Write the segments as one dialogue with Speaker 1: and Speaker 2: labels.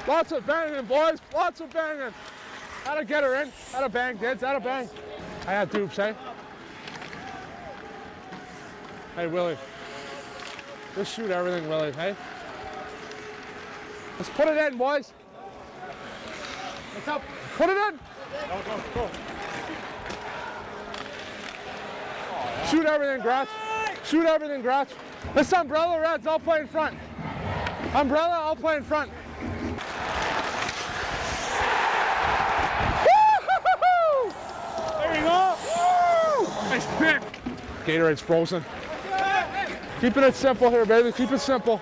Speaker 1: Lots of banging, boys. Lots of banging. That'll get her in. That'll bang, kids. That'll bang. I had dupes, hey? Hey, Willie. Just shoot everything, Willie, hey? Let's put it in, boys. What's up? Put it in. Go. Shoot everything, Gratch. Shoot everything, Gratch. This umbrella, Reds, I'll play in front. Umbrella, I'll play in front. Woo-hoo-hoo-hoo! There you go. Woo! Nice pick. Gatorade's frozen. Keeping it simple here, baby. Keep it simple.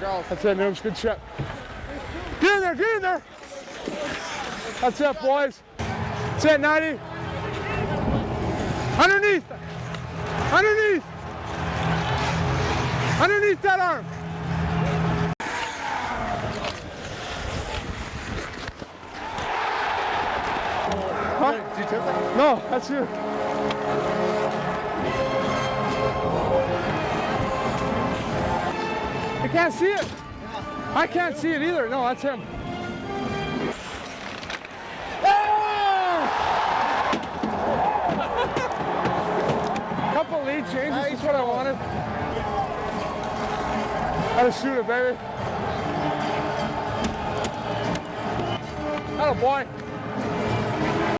Speaker 2: Go.
Speaker 1: That's it, noobs. Good shot. Get in there, get in there. That's it, boys. That's it, 90. Underneath. Underneath. Underneath that arm. Huh?
Speaker 2: Did you tip that?
Speaker 1: No, that's you. I can't see it. I can't see it either. No, that's him. Couple lead changes, that's what I wanted. Gotta shoot it, baby. Atta boy.